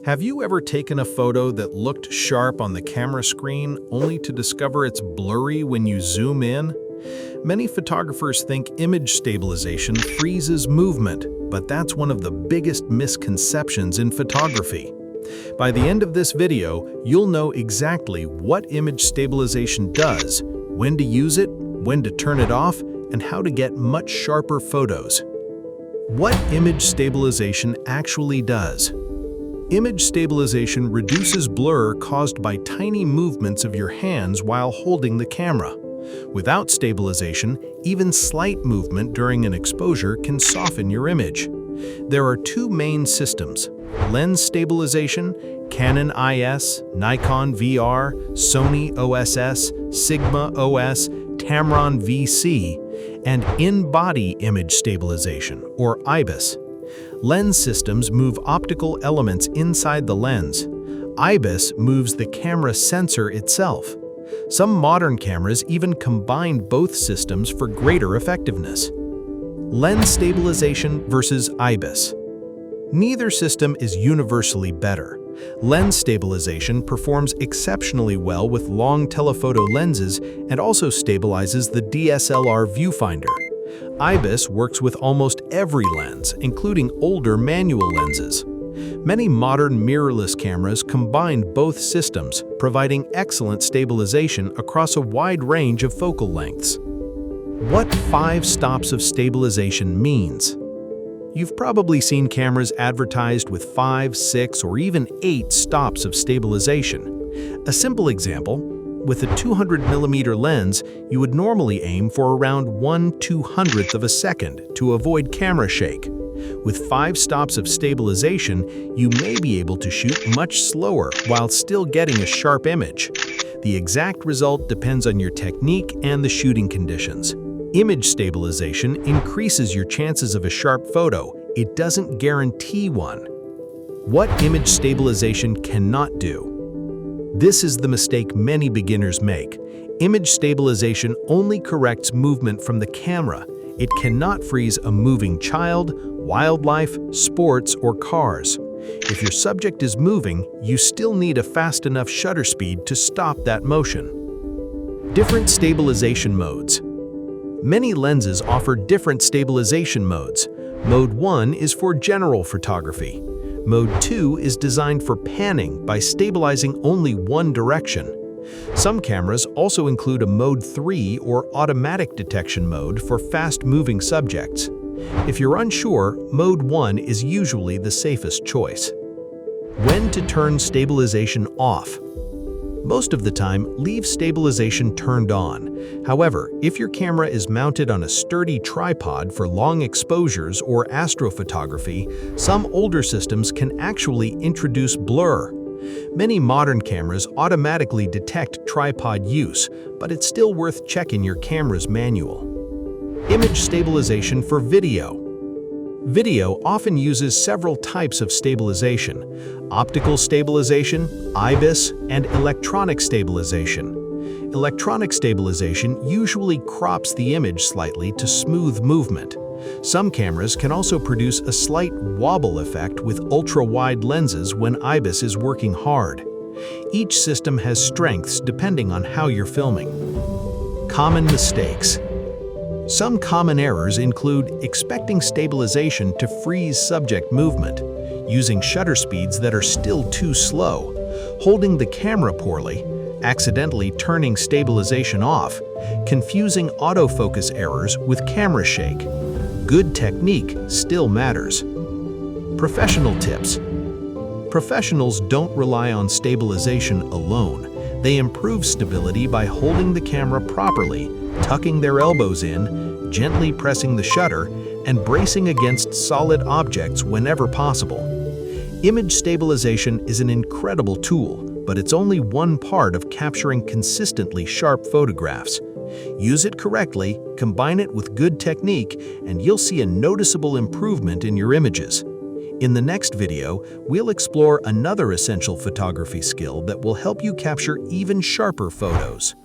Have you ever taken a photo that looked sharp on the camera screen only to discover it's blurry when you zoom in? Many photographers think image stabilization freezes movement, but that's one of the biggest misconceptions in photography. By the end of this video, you'll know exactly what image stabilization does, when to use it, when to turn it off, and how to get much sharper photos. What image stabilization actually does. Image stabilization reduces blur caused by tiny movements of your hands while holding the camera. Without stabilization, even slight movement during an exposure can soften your image. There are two main systems: lens stabilization, Canon IS, Nikon VR, Sony OSS, Sigma OS, Tamron VC, and In-Body Image Stabilisation, or IBIS. Lens systems move optical elements inside the lens. IBIS moves the camera sensor itself. Some modern cameras even combine both systems for greater effectiveness. Lens stabilization versus IBIS. Neither system is universally better. Lens stabilization performs exceptionally well with long telephoto lenses and also stabilizes the DSLR viewfinder. IBIS works with almost every lens, including older manual lenses. Many modern mirrorless cameras combine both systems, providing excellent stabilization across a wide range of focal lengths. What 5 stops of stabilization means? You've probably seen cameras advertised with 5, 6, or even 8 stops of stabilization. A simple example: with a 200mm lens, you would normally aim for around 1/200th of a second to avoid camera shake. With 5 stops of stabilization, you may be able to shoot much slower while still getting a sharp image. The exact result depends on your technique and the shooting conditions. Image stabilization increases your chances of a sharp photo. It doesn't guarantee one. What image stabilization cannot do? This is the mistake many beginners make. Image stabilization only corrects movement from the camera. It cannot freeze a moving child, wildlife, sports, or cars. If your subject is moving, you still need a fast enough shutter speed to stop that motion. Different stabilization modes. Many lenses offer different stabilization modes. Mode 1 is for general photography. Mode 2 is designed for panning by stabilizing only one direction. Some cameras also include a Mode 3 or automatic detection mode for fast-moving subjects. If you're unsure, Mode 1 is usually the safest choice. When to turn stabilization off? Most of the time, leave stabilization turned on. However, if your camera is mounted on a sturdy tripod for long exposures or astrophotography, some older systems can actually introduce blur. Many modern cameras automatically detect tripod use, but it's still worth checking your camera's manual. Image stabilization for video. Video often uses several types of stabilization: optical stabilization, IBIS, and electronic stabilization. Electronic stabilization usually crops the image slightly to smooth movement. Some cameras can also produce a slight wobble effect with ultra-wide lenses when IBIS is working hard. Each system has strengths depending on how you're filming. Common mistakes. Some common errors include expecting stabilization to freeze subject movement, using shutter speeds that are still too slow, holding the camera poorly, accidentally turning stabilization off, confusing autofocus errors with camera shake. Good technique still matters. Professional tips. Professionals don't rely on stabilization alone. They improve stability by holding the camera properly, tucking their elbows in, gently pressing the shutter, and bracing against solid objects whenever possible. Image stabilization is an incredible tool, but it's only one part of capturing consistently sharp photographs. Use it correctly, combine it with good technique, and you'll see a noticeable improvement in your images. In the next video, we'll explore another essential photography skill that will help you capture even sharper photos.